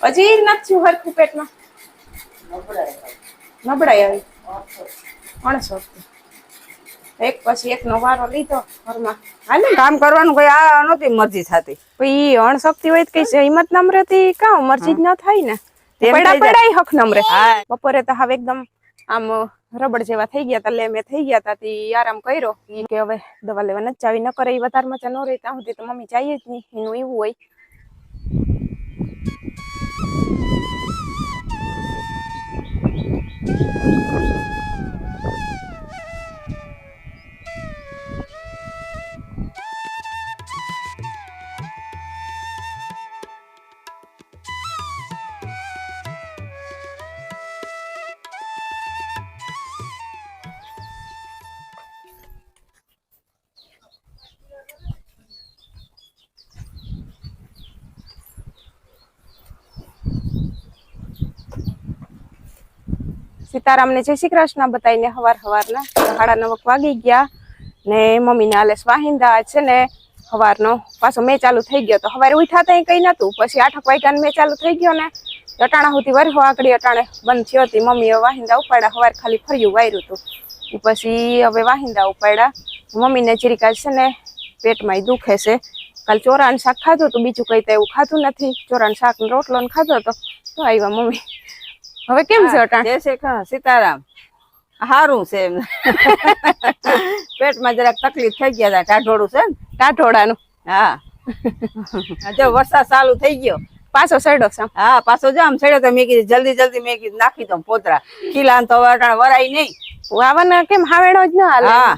હજી નથી હરખું પેટમાં નબળાઈ આવી અણસોખતી એક પછી એક નો વારો લીધો ઘરમાં હાલે કામ કરવાનું કોઈ આ નહોતી મરજી થતી ઈ અણશક્તિ હોય તો કઈ હિંમત નમ્રતી કા મરજી જ ન થાય ને તેમ પડા થઈ જાય. પડાય હક નમ્રે હા. બપોરે તો હવે એકદમ આમ રબડ જેવા થઈ ગયા તા લેમે થઈ ગયા તા તી આરામ કર્યો ઈ કે હવે દવા લેવા નથી જાવી ન કરે ઈ વધારે મચા ન રહે ત્યાં સુધી તો મમ્મી જાય જ નહીં એનું એવું હોય સીતારામ ને જય શ્રી કૃષ્ણ બતાવીને હવારના 9:30 વાગી ગયા ને મમ્મી ને આલે સ્વાહિંદા છે ને હવારનો પાછો મેં ચાલુ થઈ ગયો તો હવારે ઉઠા તો કઈ નતું પછી 8 વાગ્યાને મેં ચાલુ થઈ ગયો ને અટાણા સુધી વરહો આકડી અટાણે બંધ થયો હતી મમ્મીએ વાહિંદા ઉપાડ્યા હવાર ખાલી ફર્યું વાયરું હતું પછી હવે વાહિંદા ઉપાડ્યા મમ્મી ને ચીરિકા છે ને પેટમાં દુખે છે કાલ ચોરાનું શાક ખાધું હતું બીજું કઈ તો એવું ખાધું નથી ચોરાનું શાક ને રોટલો ને ખાધો હતો તો આવ્યા મમ્મી હવે કેમ છે અટાણ જય શ્રી સીતારામ હારું છે એમ પેટમાં જરાક તકલીફ થઈ ગયા હતા ટાઢોળું છે ને ટાઢોળાનું હા જો વરસાદ ચાલુ થઈ ગયો પાછો સડો સામ હા પાછો જો આમ સડ્યો તો મેં કીધું જલ્દી મેં કીધું નાખી દઉં પોતરા ખીલા તો વરાય નહીં વાવાના કેમ હાવેણો જ ના હાલે હા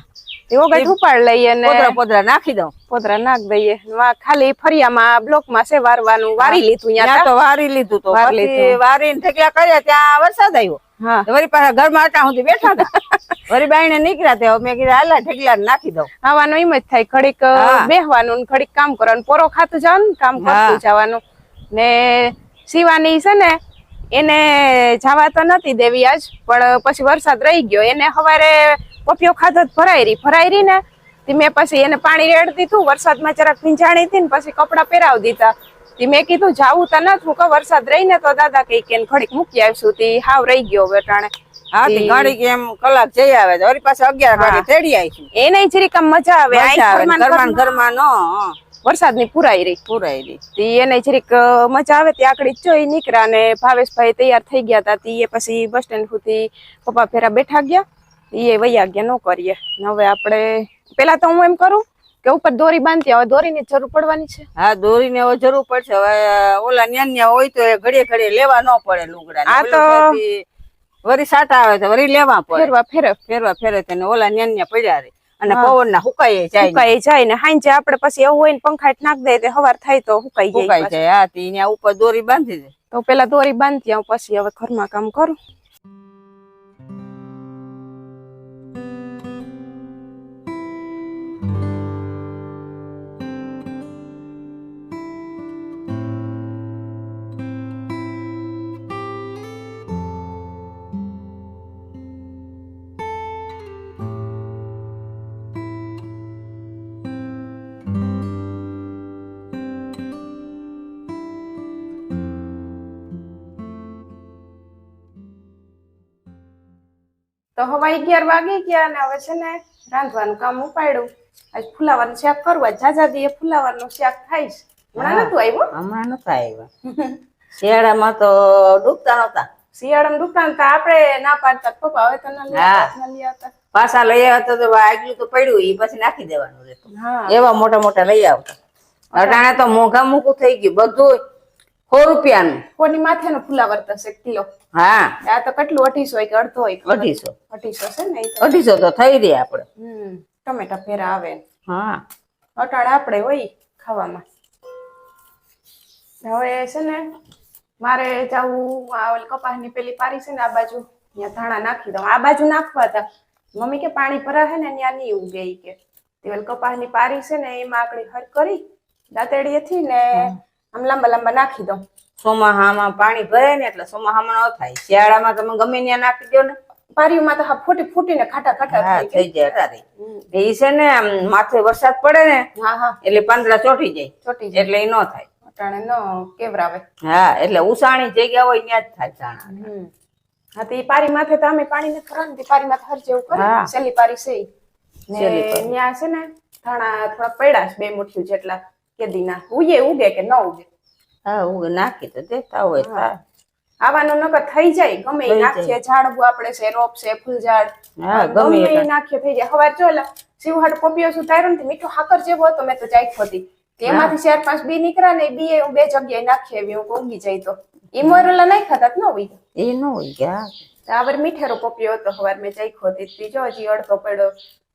એવો ગઢ ઉપાડ લઈએ ને પોતરા નાખી દઉં પોતરા નાખ દઈએ ખાલી ફરિયામાં બ્લોકમાં છે વારવાનું વારી લીધું ત્યાં તો વારી લીધું તો વારીને ઠેકડા કર્યા ત્યાં વરસાદ આવ્યો હા વળી પાછા ઘરમાં આટા સુધી બેઠા હતા વળી બાઈને નીકળ્યા તે મેં કીધું હાલા ઠેકડા નાખી દઉં આવવાનું એમ જ થાય ઘડીક બેહવાનું ને ઘડીક કામ કરવાનું પોરો ખાતું જવાનું કામ કરતું જવાનું ને શિવાની છે ને એને જવા તો નથી દેવી આજ પણ પછી વરસાદ રહી ગયો એને સવારે પપિયો ખાધો ભરાઈ રહી ને મેં પછી એને પાણી રેડ દીધું વરસાદમાં જરાક ભીંજાણી હતી ને પછી કપડા પહેરાવી દીધા મેં કીધું જાવું તો નથી કે વરસાદ રહી ને તો દાદા કઈ કે ઘડીક મૂકી આવશું તી હાવ રહી ગયો બેટાણે હા તે ઘડીક એમ કલાક જઈ આવે વળી પાછા 11 વાગે તેડી આવીશું એને જરીક મજા આવે ઘરમાં નો વરસાદ ની પુરાઈ રહી એને જરીક મજા આવે ત્યાં આકડી જોઈ નીકળ્યા ને ભાવેશભાઈ તૈયાર થઈ ગયા હતા તી પછી બસ સ્ટેન્ડ સુધી પપ્પા ફેરા બેઠા ગયા એ વૈયા ગયા નો કરીએ હવે આપણે પેલા તો હું એમ કરું કે ઉપર દોરી બાંધતી હવે દોરીની જરૂર પડવાની છે હા દોરીને હવે જરૂર પડશે હવે ઓલા ન્યા હોય તો ઘડીએ લેવા ન પડે લુગડા આ તો વરી સાટા આવે તો વરી લેવા પડે ફેરવા ફેરે તેને ઓલા ન્યા પડ્યા રે અને પવન ના હુકાઈ જાય ને હાંજે આપણે પછી એવું હોય ને પંખાટ નાખ દે તો હવાર થાય તો હુકાઈ જાય હા ત્યાં ઉપર દોરી બાંધી દે તો પેલા દોરી બાંધતી આવું પછી હવે ઘરમાં કામ કરું તો હવે 11 વાગી ગયા ને હવે છે ને રાંધવાનું કામ ઉપાડ્યું આજ ફુલાવાનું શાક કરવું આજ જાજાદી ફુલાવાનું શાક થાય હમણાં નતું આવ્યા શિયાળામાં તો ડૂબતા નતા શિયાળામાં આપણે ના પાડતા પપ્પા હવે તો લઈ આવતા પાછા લઈ આવતા તો આગલું તો પડ્યું એ પછી નાખી દેવાનું રહેતું એવા મોટા લઈ આવતા અટાણે તો મોંઘા મૂકું થઈ ગયું બધું 100 રૂપિયાનું કોની માથેનું ફુલાવર થશે કિલો હા આ તો કેટલું 250 હોય કે અડધો હોય 250 છે ને 250 તો થઈ રહી આપડે ટમેટા ફેરા આવે હા અટાણે આપણે હોય ખાવામાં હવે છે ને મારે જવું કપાસની પેલી પારી છે ને આ બાજુ ત્યાં ધાણા નાખી દઉં આ બાજુ નાખવા હતા મમ્મી કે પાણી ભરાશે ને ત્યાં નહીં ઉગે કે તે કપાસની પારી છે ને એમાં આકડી હર કરી દાંતેડીએથી ને આમ લાંબા નાખી દઉં ચોમાહામાં પાણી ભરાય ને એટલે ચોમાહામાં ન થાય શિયાળામાં તમે ગમે ત્યાં નાખી દો ને પારીઓમાં તો ફૂટીને ખાટા થઈ જાય એ છે ને માથે વરસાદ પડે ને એટલે પાંદડા ચોટી જાય એટલે એ ન થાય અટાણે ન કેવરાવે. હા એટલે ઉસાણી જગ્યા હોય ત્યાં જ થાય ધાણા. હા તો ઈ પારી માથે તો અમે પાણી નથી કરવાનું, તે પારી માથે હર જેવું કરે સેલી પારી છે ને ત્યાં છે ને ધાણા થોડા પડ્યા છે 2 મુઠ્ઠી જેટલા કેદીના ઉગે કે ન ઉગે. હા ઉગે નાખી તો દેતા હોય થાય. આવાનું નકર થઈ જાય ગમે એ નાખીએ ઝાડવું આપણે છે રોપ છે ફૂલઝાડ ગમે એ નાખીએ થઈ જાય. હવાર જો શિવહાટ પોપિયો સુધાર્યો ને મીઠો હાકર જેવો હતો મેં તો ચાખ્યો હતી એમાંથી 4-5 બી નીકળ્યા ને બી 2 જગ્યાએ નાખીએ એવી ઉગી જાય તો ઈ મોરલા નહીં ખાતા ન હોય એ ન હોય ગયા. આબર મીઠેરો પોપિયો હતો હવાર મેં ચાખ્યો હતી ત્રીજો હજી અડધો પડ્યો.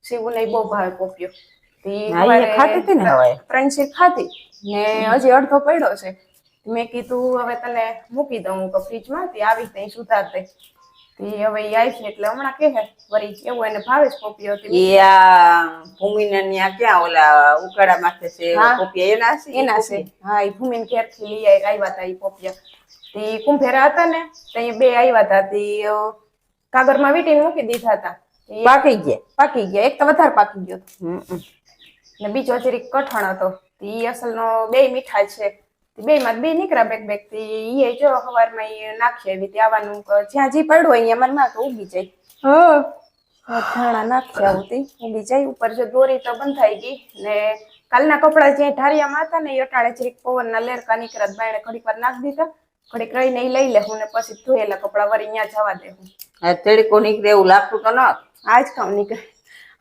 શિવું ને બહુ ભાવે પોપિયો ખાતી હતી ને હવે ફ્રેન્ડશીપ ખાધી ને હજી અડધો પડ્યો છે. મેં કીધું હવે તને મૂકી દઉં ફ્રીજમાં આવી તઈ સુધાર દે હવે ઈ આવી એટલે હમણાં કે વરી એવું એને ભાવે જ પોપિયો ભૂમિને ત્યાં ક્યાં ઓલા ઉકાળા માથે છે પોપિયા એના છે. હા એ ભૂમિને ઘેર થી લઈ આવ્યા હતા ઈ પોપિયા તે કુંભેરા હતા ને ત્યાં 2 આવ્યા હતા તે કાગળમાં વીટીને મૂકી દીધા હતા. પાકી ગયા એક તો વધારે પાકી ગયો ને બીજો જરીક કઠણ હતો. ઈ અસલનો 2 મીઠા છે. 2 માં 2 નીકળ્યા બેક ઈ જો સવારમાં નાખીએ એવી આવવાનું જ્યાં જી પડ્યું હોય અહીંયા મનમાં તો ઉગી જાય. ધાણા નાખી આવતી ઉગી જાય. ઉપર જો દોરી તો બંધાઈ ગઈ ને કાલના કપડા જ્યાં ઢારિયામાં હતા ને એ અટાણે જરીક પવનના લેરકા નીકળ્યા બાયણે ઘડીક વાર નાખી દીધા ઘડીક રહીને ઈ લઈ લેવું ને પછી ધોયેલા કપડા વળી ત્યાં જવા દેવું. તેડીકો નીકળે એવું લાગતું તો ન આજ કામ નીકળે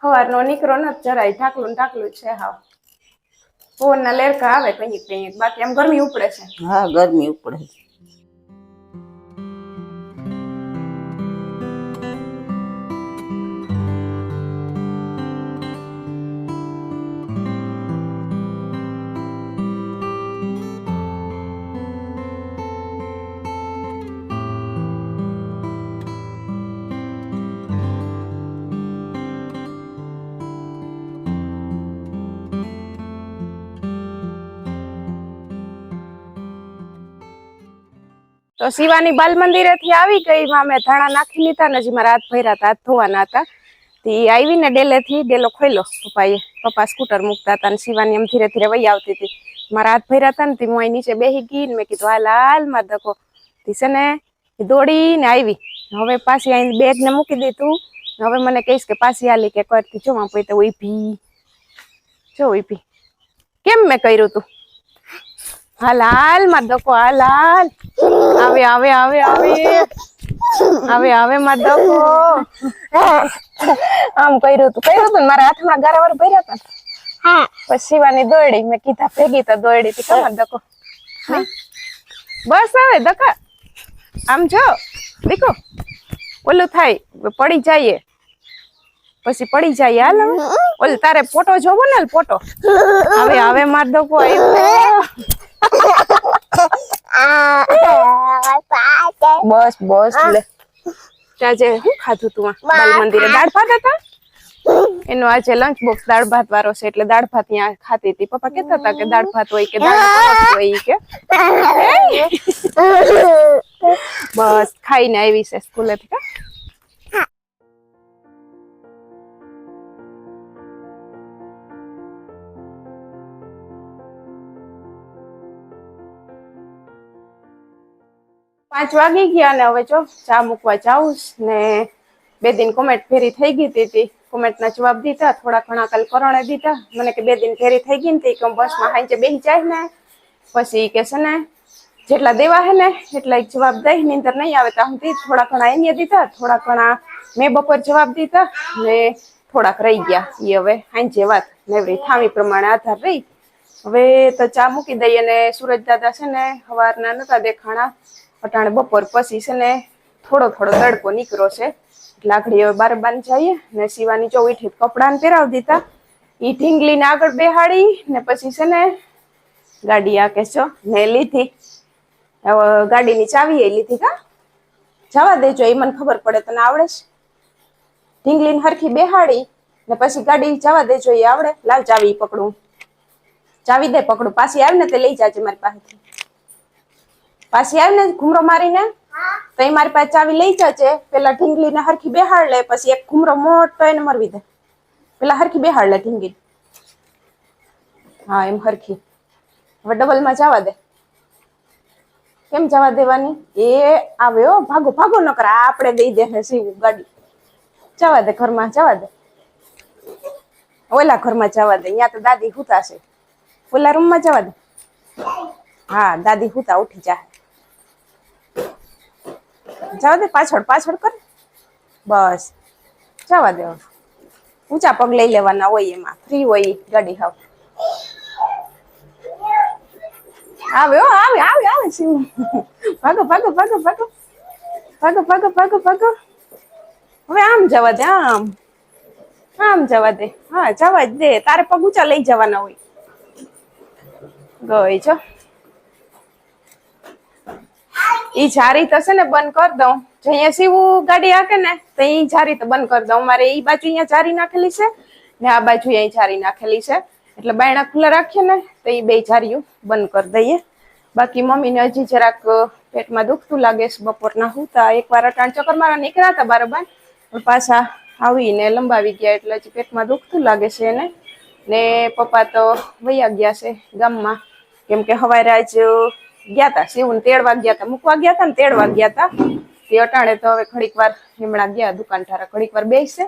સવારનો નીકળો ન જરાય ઢાકલું છે. હા પવનના લેરકા આવે કંઈક બાકી આમ ગરમી ઉપડે છે. હા ગરમી ઉપડે છે. તો શિવાની બાલ મંદિરે થી આવી ગઈ મેં ધાણા નાખી લીધા ને હજી મારા હાથ ભર્યા હતા હાથ ધોવાના હતા. તે આવીને ડેલો ખોલ્યો પપ્પા સ્કૂટર મૂકતા હતા ને શિવાની એમ ધીરે ધીરે વહી આવતી હતી. મારા હાથ ભર્યા હતા ને હું અહીં નીચે બેસી ગઈ ને મેં કીધું હાલ માં ધકો છે ને દોડીને આવી. હવે પાછી અહીં બેગ ને મૂકી દીધું. હવે મને કહીશ કે પાછી આલી કે કરતી જો માં પૈતે ઉભી કેમ મેં કર્યું તું હાલ માં ધકો હાલ આવે માં ધકો આમ કર્યું તું ને મારા હાથમાં ગારાવાર ભર્યા હતા. પછી શિવાની દોડી મેં કીધા ભેગી તો દોડી હતી કમર ધકો બસ હવે ધકા આમ જો દીકો ઓલું થાય પડી જાય પછી પડી જાય હાલ ઓલું તારે ફોટો જોવો ને ફોટો હવે માર ધકો બસ લે આજે શું ખાધું તું બાલ મંદિરે દાળ ભાત હતા એનો આજે લંચ બોક્સ દાળ ભાત વાળો છે એટલે દાળ ભાત ત્યાં ખાતી હતી. પપ્પા કેતા હતા કે દાળ ભાત હોય કે દાળ ભાત હોય કે બસ ખાઈને આવી છે સ્કૂલેથી. પાંચ વાગી ગયા ને હવે જો ચા મૂકવા જાઉં ને 2 દિન કોમેન્ટ ફેરી થઈ ગઈ હતી. કોમેન્ટના જવાબ દીધા થોડા ઘણા કાલ કરણે દીધા. મને કે 2 દિન ફેરી થઈ ગઈ ને કે બસમાં હાંજે બેસી જાય ને પછી કે છે ને જેટલા દેવા હે ને એટલા જવાબ દઈ નીંદર નહીં આવે ત્યાં સુધી થોડા ઘણા એને દીધા થોડા ઘણા મેં બપોર જવાબ દીધા ને થોડાક રહી ગયા. એ હવે હાંજે વાત નેવરી થામી પ્રમાણે આધાર રહી. હવે તો ચા મૂકી દઈએ ને સુરજ દાદા છે ને સવારના નતા દેખાણા અટાણે બપોર પછી છે ને થોડો તડકો નીકળ્યો છે એટલે આગળ હવે બાર જઈએ ને શિવાની જો ઉઠી કપડાને પહેરાવી દીધા. ઈ ઢીંગલીને આગળ બેહાડી ને પછી છે ને ગાડી આ કે છો ને લીધી ગાડીની ચાવી એ લીધી. કા જવા દેજો એ મને ખબર પડે તને આવડે છે. ઢીંગલીને હરખી બેહાડી ને પછી ગાડી જવા દેજો એ આવડે. લાવ ચાવી પકડું ચાવી દે પકડું પાછી આવે ને તે લઈ જાજે મારી પાસેથી. પાછી આવે ને ઘુમરો મારીને તો એ મારી પાસે ચાવી લઈ જજે. પેલા ઢીંગલીને હરખી બેહાડ લે પછી એક ઘુમરો મોટો એને મરવી દે. પેલા હરખી બેહાડ લે ઢીંગલી. હા એમ હરખી. હવે ડબલમાં જવા દે કેમ જવા દેવાની? એ આવ્યો, ભાગો ભાગો નકર આપણે દઈ દે છે સીવું ગાડી. જવા દે ઘરમાં, જવા દે. ઓલા ઘરમાં જવા દે, અહીંયા તો દાદી હુતા છે. ઓલા રૂમમાં જવા દે. હા, દાદી હુતા ઉઠી જાય. જવા દે, પાછળ પાછળ કર. બસ જવા દે. ઊંચા પગ લઈ લેવાના હોય, એમાં ફ્રી હોય ગાડી. હાવ આવે આવે આવે આવે શિવ. ભાગો ભાગો ભાગો ભાગો ભાગો ભાગો ભાગો ભાગો. હવે આમ જવા દે, આમ જવા દે. હા, જવા જ દે. તારે પગ ઊંચા લઈ જવાના હોય. ગઈ છો. ઈ જારી તો છે ને બંધ કરી દઉં. જો અહીંયા સીવું ગાડી હાકે ને તો ઈ જારી તો બંધ કરી દઉં. મારે ઈ બાજુ અહીંયા જારી નાખેલી છે ને આ બાજુ અહીંયા જારી નાખેલી છે. એટલે બાયણા ખુલ્લા રાખીએ ને તો એ બે જારીઓ બંધ કરી દઈએ. બાકી મમ્મીને હજી જરાક પેટમાં દુખતું લાગે છે. બપોરના હુતા એકવાર અટાણ ચક્કર મારા નીકળ્યા હતા બરાબર, પણ પાછા આવીને લંબાવી ગયા એટલે હજી પેટમાં દુખતું લાગે છે એને. ને પપ્પા તો વૈયા ગયા છે ગામમાં, કેમ કે હવારે આજ ગયા હતા શિવને તેડવા ગયા હતા, મૂકવા ગયા હતા ને તેડવા ગયા હતા. તે અટાણે તો હવે ઘડીક વાર હમણાં ગયા દુકાન ઠારા, ઘડીક વાર બેસશે.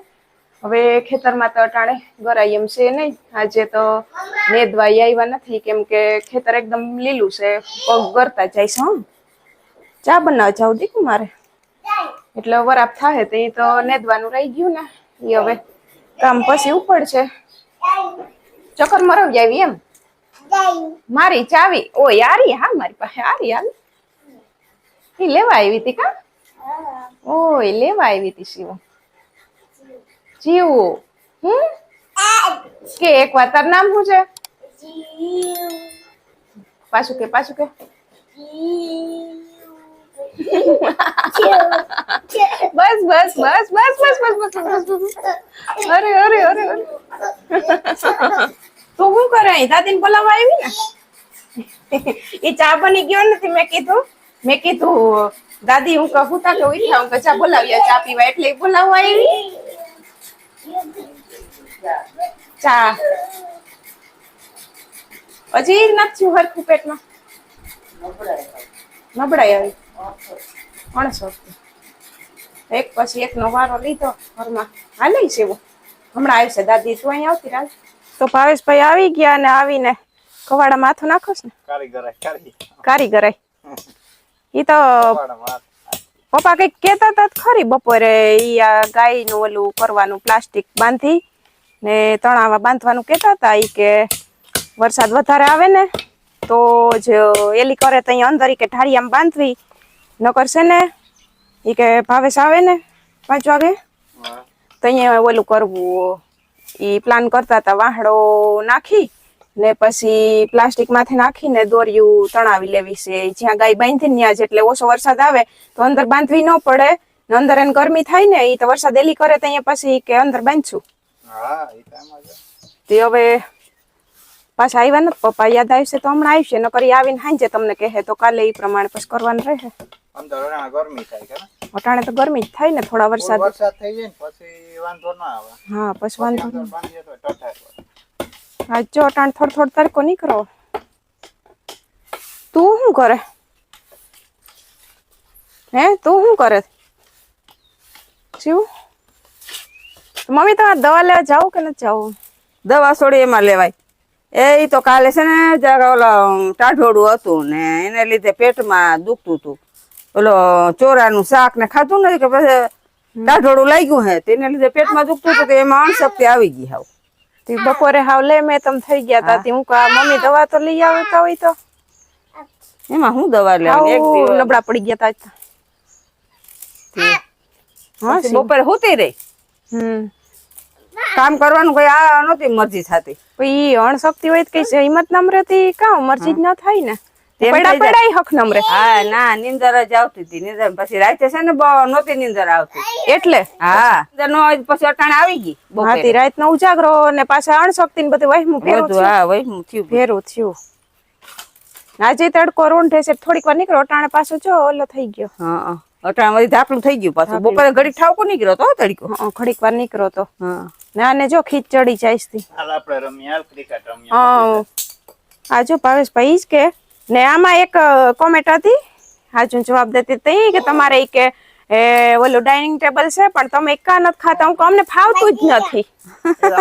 હવે ખેતરમાં તો અટાણે ગરાય એમ છે નહીં. આજે તો નેદવાઈ આવ્યા નથી, કેમ કે ખેતર એકદમ લીલું છે, પગ ગરતા જાય છે. હા, ચા બનાવ જાવ દીકું મારે, એટલે વરાપ થાય તો એ તો નેદવાનું રહી ગયું ને, એ હવે કામ પછી ઉપડશે. ચક્કર મરવી આવી એમ મારી ચાવી? ઓ યારી, હા મારી પાસે આરી આવી. એ લેવા આવી હતી કા? ઓય લેવા આવી હતી શિવ. જીવું. કે એક વાર તારું નામ શું છે? પાછું કે પાછું કે. બસ બસ બસ બસ બસ બસ બસ. અરે અરે અરે અરે. તું શું કરે? દાદીને બોલાવવા આવી ને? એ ચા બની ગયો નથી. મેં કીધું દાદી હું કહું તા કે ઉઠ્યા હું ચા બોલાવ્યા ચા પીવા, એટલે બોલાવવા આવી. ચા હજી નથી હરખું પેટમાં નબળાઈ આવી. 800 એક પછી એક નો વારો લીધો ઘરમાં. હાલે છે એવું. હમણાં આવશે દાદી. તું અહીંયા આવતી રાખ. તો ભાવેશભાઈ આવી ગયા ને આવીને કવાડા માથું નાખોસ ને કારીગરાય. ઈ તો પપ્પા કઈક કેતા હતા ખરી બપોરે, ઈ આ ગાય નું ઓલું કરવાનું પ્લાસ્ટિક બાંધી ને તણાવા બાંધવાનું કેતા હતા. ઈ કે વરસાદ વધારે આવે ને તો જ એલી કરે તો અહીંયા અંદર ઈ કે ઢાળિયામાં બાંધવી ન કરશે ને. ઈ કે ભાવેશ આવે ને 5 વાગે તો અહીંયા ઓલું કરવું. ઈ પ્લાન કરતા હતા વાહડો નાખી ને પછી પ્લાસ્ટિક માથે નાખીને દોરિયું તણાવી લેવી છે. જ્યાં ગાય બાંધી ત્યાં જ, એટલે ઓછો વરસાદ આવે તો અંદર બાંધવી ન પડે ને અંદર એને ગરમી થાય ને. ઈ તો વરસાદ એલી કરે તો અહીંયા પછી કે અંદર બાંધશું. તે હવે પાછા આવ્યા નથી પપ્પા. યાદ આવશે તો હમણાં આવશે, નકર આવીને હાંજે તમને કહે તો કાલે ઈ પ્રમાણે પછી કરવાનું રહે. અટાણે તો ગરમી જ થાય ને, થોડા વરસાદ થઈ જાય પછી વાંધો ના આવે. હા પછી વાંધો. હા જો અટાણે થોડો તડકો નીકળો. તું શું કરે? તું શું કરે? શું મમ્મી તમારે દવા લેવા જાવ કે નથી જાવ? દવા છોડી એમાં લેવાય. એ તો કાલે છે ને જરા ઓલા ટાઢોડું હતું ને એને લીધે પેટમાં દુખતું હતું. ઓલો ચોરાનું શાક ને ખાધું નથી કે પછી ટાઢોડું લાગ્યું હે, તેને લીધે પેટમાં દુખતું હતું. એમાં અણશક્તિ આવી ગઈ. હાવ બપોરે હાવ લે મેં તમે થઈ ગયા તા. હું કા મમ્મી દવા તો લઈ આવતા હોય તો એમાં હું દવા લેવાની? એક દિવસ નબળા પડી ગયા તા. હા બપોરે હોતી રહી. કામ કરવાનું કઈ આ નહોતી મરજી થતી. ઈ અણશક્તિ હોય કઈ હિંમત નમ રહેતી કાં મરજી જ ન થાય ને. પડાઈ હક નમ રહે. હા ના નીંદર જ આવતી હતી. નીંદર પછી રાતે છે ને નહોતી નીંદર આવતી એટલે. હા પછી અટાણે આવી ગઈ. હાથી રાત નો ઉજાગરો ને પાછા અણશક્તિ ને બધું વહેમું ફેરવું. હા વહેમું થયું ફેરવું થયું. આજે તડકો રોંઢે છે થોડીક વાર નીકળો અટાણે પાછો જો ઓલો થઈ ગયો. હા અટાણે વળી ધાકલું થઈ ગયું પાછું. બપોરે ઘડીક ઠાવકો નીકળ્યો તો તડકો. ઘડીક વાર નીકળો તો ના ને જો ખીચ ચડી જાય છે. આપણે રમ્યા ક્રિકેટ રમ્યા. આ જો ભાવેશભાઈ જ કે ને આમાં એક કોમેન્ટ હતી હાજુ જવાબ દેતી હતી કે તમારે ઈ કે ઓલું ડાઇનિંગ ટેબલ છે પણ તમે એકા નથી ખાતા. હું કહું અમને ફાવતું જ નથી.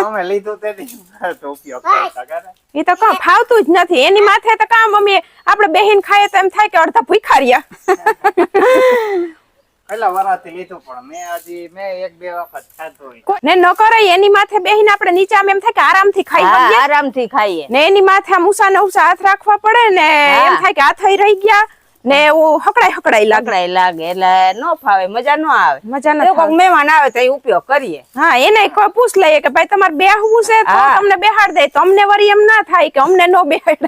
અમે લીધું તેથી તો ઉપયોગ કરતા કરે. ઈ તો કહું ફાવતું જ નથી. એની માથે તો કામ મમ્મી આપણે બેહીન ખાઈએ તો એમ થાય કે અડધા ભૂખ્યા રહ્યા. પેલા વરાથી લીધું પણ મેં 1-2 વખત ખાધું હોય. ને ન કરાય એની માથે બેહીને આપણે નીચે આમ એમ થાય કે આરામથી ખાઈ હા, શકીએ. આરામથી ખાઈએ. ને એની માથે આમ ઉષા ને ઉષા હાથ રાખવા પડે ને એમ થાય કે હાથ રહી ગયા ને એવું હકડાઈ લાગે. એટલે નો ફાવે, મજા નો આવે. મજા તો નથી કોઈક મહેમાન આવે તો એ ઉપયોગ કરીએ. હા એને કોઈ પૂછ લઈએ કે ભાઈ તમારે બેહવું છે તો હા. તમને બેહાડ દે. તો અમને વળી એમ ના થાય કે અમને નો બેહાડ.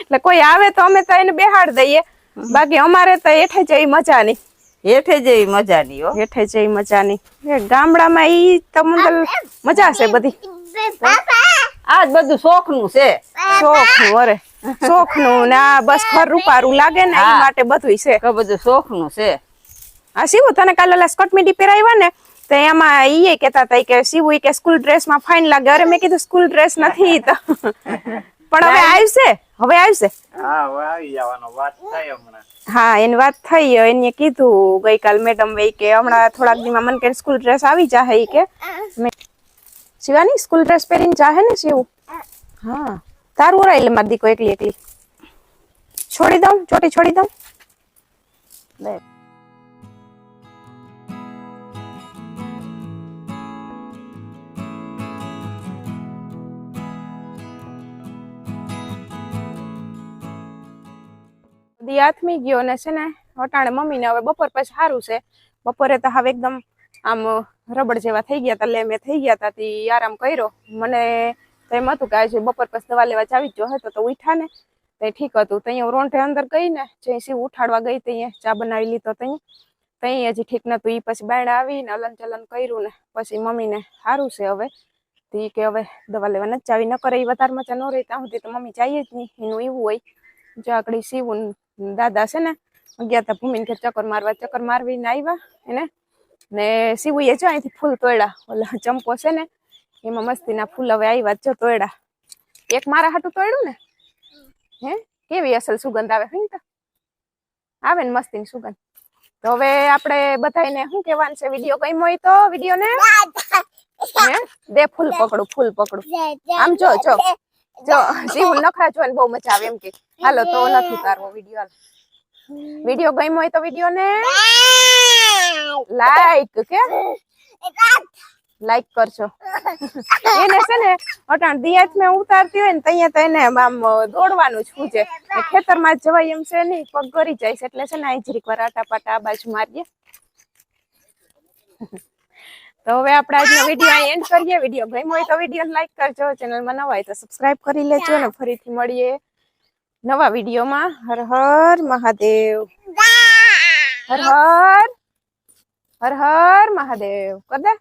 એટલે કોઈ આવે તો અમે તો એને બેહાડ દઈએ. બાકી અમારે તો હેઠે જઈ મજા નહીં. હેઠે જેવી મજા નહીં હો. હેઠે જઈ મજા નહીં. એ ગામડામાં ઈ તમને મજા છે બધી. આ જ બધું શોખનું છે. શોખનું અરે શોખનું ને આ બસ ઘર રૂપારું લાગે ને એ હા. માટે બધું છે. કે બધું શોખનું છે. આ શિવું તને કાલે ઓલા સ્કર્ટ મીડી પહેરાવ્યા ને તો એમાં ઈ કેતા હતા કે શિવું ઈ કે સ્કૂલ ડ્રેસ માં ફાઇન લાગે. અરે મેં કીધું સ્કૂલ ડ્રેસ નથી તો પણ હવે આવશે. હા હવે આવી જવાનો વાત થાય હમણાં. હા એની વાત થઈ. એને કીધું ગઈકાલ મેડમ એ કે હમણાં થોડાક દીમાં મને કે સ્કૂલ ડ્રેસ આવી જાહે ઈ કે શિવાની સ્કૂલ ડ્રેસ પહેરીને જાહે ને શિવું. હા તારું ઓરાય એટલે મારી દીકો એકલી છોડી દઉં ચોટી છોડી દઉં. લે દી આથમી ગયો ને છે ને અટાણે મમ્મી ને હવે બપોર પછી સારું છે. બપોરે તો હવે એકદમ આમ રબડ જેવા થઈ ગયા તા. મેં થઈ ગયા તા તી આરામ કર્યો. મને તો એમ હતું કે આજે બપોર પછી દવા લેવા જાવી જ જો તો ઉઠા ને તો ઠીક હતું. તો અહીંયા રોંઠે અંદર ગઈ ને જે શિવ ઉઠાડવા ગઈ ત્યાં ચા બનાવી લીધો ત્યાં હજી ઠીક નતું. ઈ પછી બાયણા આવીને હલન ચલન કર્યું ને પછી મમ્મી ને સારું છે હવે. તો ઈ કે હવે દવા લેવા નથી જાવી. ન કરે એ વધારે મચા ન રહી ત્યાં સુધી તો મમ્મી જાય જ નહીં. એનું એવું હોય. જો આકડી શિવું દાદા છે ને ગયા તા ભૂમિને ઘેર ચક્કર મારવીને આવ્યા એને ને શિવુએ જો અહીંથી ફૂલ તોડ્યા. ઓલા ચંપો છે ને એમાં મસ્તીના ફૂલ હવે આવ્યા જો તોડ્યા. એક મારા હાટું તોડ્યું ને હે કેવી અસલ સુગંધ આવે. તો આવે ને મસ્તીની સુગંધ. તો હવે આપણે બધાને શું કહેવાનું છે વિડીયો ગમ્યો હોય તો વિડીયો ને હે દે ફૂલ પકડું આમ જો શિવ નખરા જોઈને બહુ મજા આવે એમ કે હાલો તો નથી ઉતારવો વિડીયો. વિડીયો ગમ્યો હોય તો વિડીયો ને લાઈક કરજો. એને છે ને અટાણ દિયાત મેં ઉતારતી હોય ને ત્યાં તો એને આમ દોડવાનું જ છે. ખેતરમાં જવાય એમ છે નહીં પગ ગરી જાય છે. એટલે છે ને અહીં જરીક વાર આટા પાટા આ બાજુ મારીએ. તો હવે આપણે આજનો વિડીયો એન્ડ કરીએ. વિડીયો ગમ્યો હોય તો વિડીયો લાઈક કરજો. ચેનલમાં નવા હોય તો સબસ્ક્રાઇબ કરી લેજો ને ફરીથી મળીએ નવા વિડીયોમાં. હર હર મહાદેવ. હર હર મહાદેવ. કદે